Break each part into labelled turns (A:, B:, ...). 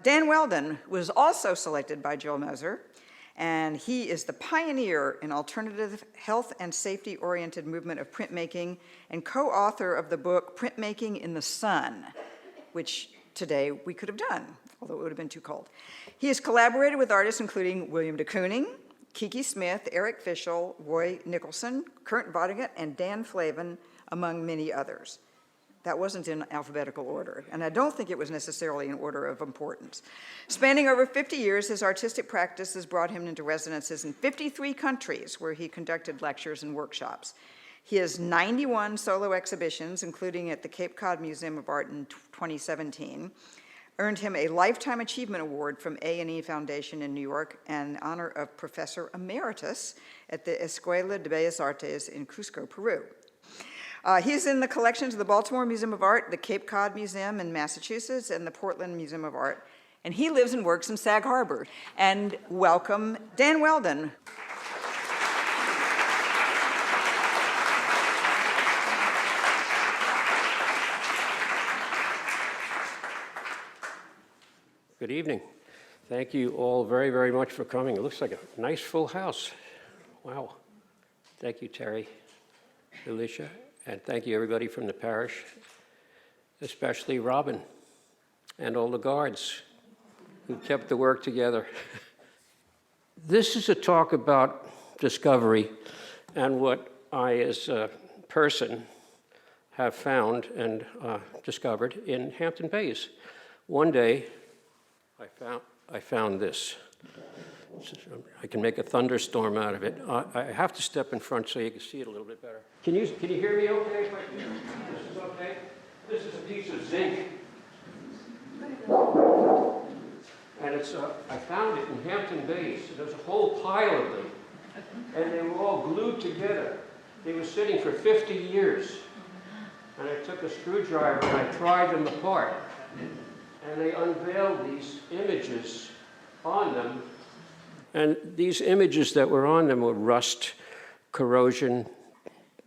A: Dan Welden was also selected by Jill Moser, and he is the pioneer in alternative health and safety-oriented movement of printmaking and co-author of the book Printmaking in the Sun, which today we could have done, although it would have been too cold. He has collaborated with artists including William de Kooning, Kiki Smith, Eric Fischel, Roy Nicholson, Kurt Vonnegut, and Dan Flavin, among many others. That wasn't in alphabetical order, and I don't think it was necessarily in order of importance. Spanning over 50 years, his artistic practice has brought him into residences in 53 countries where he conducted lectures and workshops. He has 91 solo exhibitions, including at the Cape Cod Museum of Art in 2017, earned him a Lifetime Achievement Award from Amity Foundation in New York and honor of Professor Emeritus at the Escuela de Bellas Artes in Cusco, Peru. He's in the collections of the Baltimore Museum of Art, the Cape Cod Museum in Massachusetts, and the Portland Museum of Art. And he lives and works in Sag Harbor. And welcome, Dan Welden.
B: Good evening. Thank you all very, very much for coming. It looks like a nice full house. Wow. Thank you, Terry, Alicia. And thank you, everybody from the parish, especially Robin and all the guards who kept the work together. This is a talk about discovery and what I, as a person, have found and discovered in Hampton Bays. One day, I found this. I can make a thunderstorm out of it. I have to step in front so you can see it a little bit better. Can you hear me okay? This is okay? This is a piece of zinc. And it's I found it in Hampton Bays. There's a whole pile of them. And they were all glued together. They were sitting for 50 years. And I took a screwdriver and I pried them apart. And they unveiled these images on them. And these images that were on them were rust, corrosion,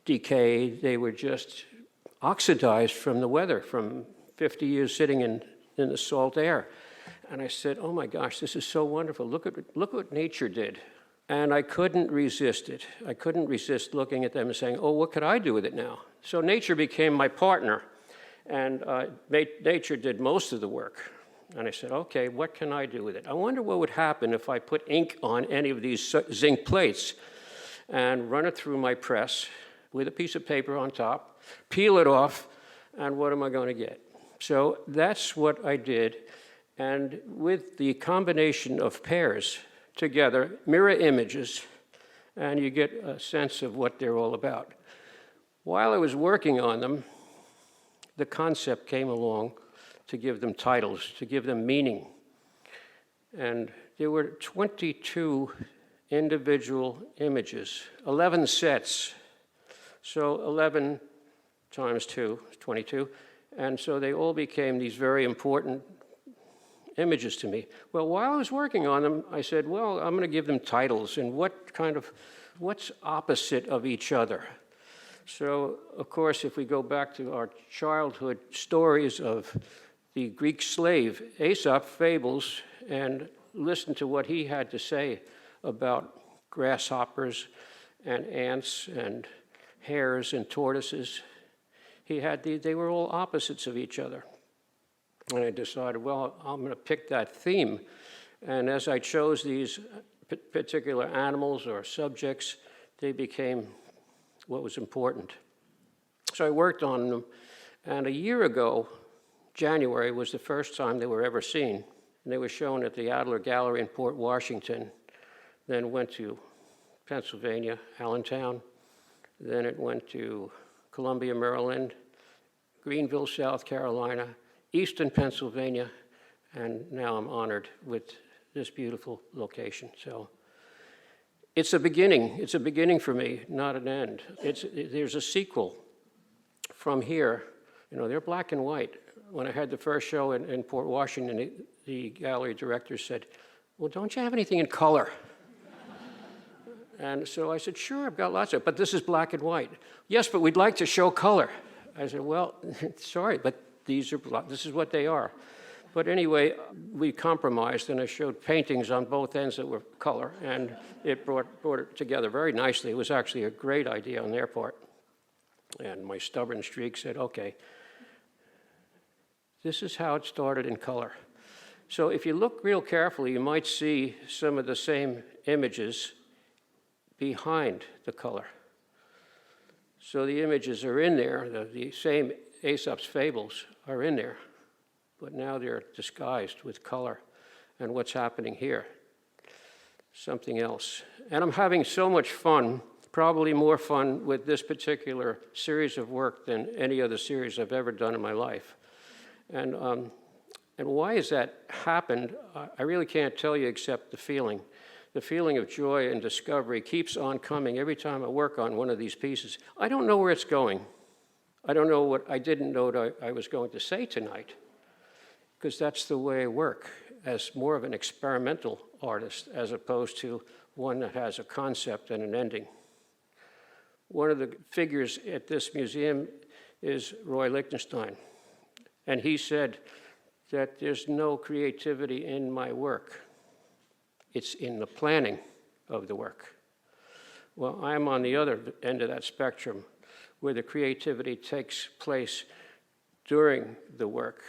B: decay. They were just oxidized from the weather, from 50 years sitting in the salt air. And I said, oh my gosh, this is so wonderful. Look what nature did. And I couldn't resist it. I couldn't resist looking at them and saying, oh, what could I do with it now? So nature became my partner. And nature did most of the work. And I said, okay, what can I do with it? I wonder what would happen if I put ink on any of these zinc plates and run it through my press with a piece of paper on top, peel it off, and what am I going to get? So that's what I did. And with the combination of pairs together, mirror images, and you get a sense of what they're all about. While I was working on them, the concept came along to give them titles, to give them meaning. And there were 22 individual images, 11 sets. So 11 times 2 is 22. And so they all became these very important images to me. Well, while I was working on them, I said, well, I'm going to give them titles, and what's opposite of each other? So, of course, if we go back to our childhood stories of the Greek slave, Aesop fables, and listen to what he had to say about grasshoppers and ants and hares and tortoises. They were all opposites of each other. And I decided, well, I'm going to pick that theme. And as I chose these particular animals or subjects, they became what was important. So I worked on them, and a year ago, January was the first time they were ever seen. And they were shown at the Adler Gallery in Port Washington, then went to Pennsylvania, Allentown, then it went to Columbia, Maryland, Greenville, South Carolina, Eastern Pennsylvania, and now I'm honored with this beautiful location. So it's a beginning. It's a beginning for me, not an end. There's a sequel from here. You know, they're black and white. When I had the first show in Port Washington, the gallery director said, well, don't you have anything in color? And so I said, sure, I've got lots of it, but this is black and white. Yes, but we'd like to show color. I said, well, sorry, but this is what they are. But anyway, we compromised, and I showed paintings on both ends that were color, and it brought it together very nicely. It was actually a great idea on their part. And my stubborn streak said, okay, this is how it started in color. So if you look real carefully, you might see some of the same images behind the color. So the images are in there, the same Aesop's fables are in there, but now they're disguised with color. And what's happening here? Something else. And I'm having so much fun, probably more fun with this particular series of work than any other series I've ever done in my life. And why has that happened? I really can't tell you except the feeling. The feeling of joy and discovery keeps on coming every time I work on one of these pieces. I don't know where it's going. I don't know what I didn't know what I was going to say tonight, because that's the way I work, as more of an experimental artist as opposed to one that has a concept and an ending. One of the figures at this museum is Roy Lichtenstein, and he said that there's no creativity in my work. It's in the planning of the work. Well, I'm on the other end of that spectrum, where the creativity takes place during the work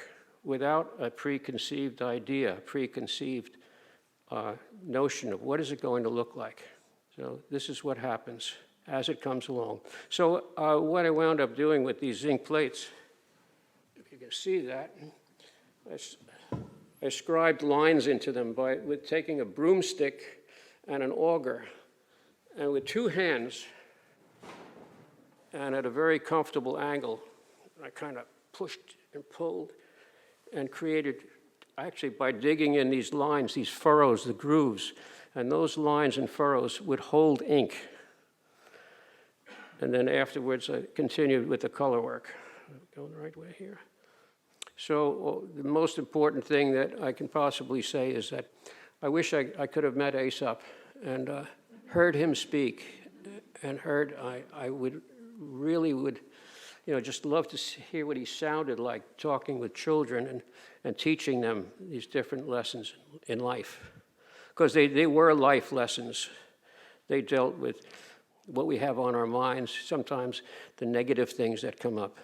B: without a preconceived idea, preconceived notion of what is it going to look like. So this is what happens as it comes along. So what I wound up doing with these zinc plates, if you can see that, I scribed lines into them with taking a broomstick and an auger, and with two hands, and at a very comfortable angle, I kind of pushed and pulled and created, actually by digging in these lines, these furrows, the grooves, and those lines and furrows would hold ink. And then afterwards, I continued with the color work. Going the right way here. So the most important thing that I can possibly say is that I wish I could have met Aesop and heard him speak, and I would just love to hear what he sounded like talking with children and teaching them these different lessons in life. Because they were life lessons. They dealt with what we have on our minds, sometimes the negative things that come up.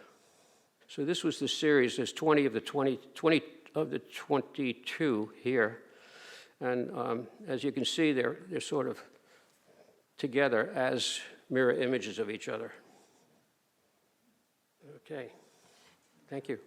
B: So this was the series. There's 20 of the 22 here. And as you can see, they're sort of together as mirror images of each other. Okay, thank you.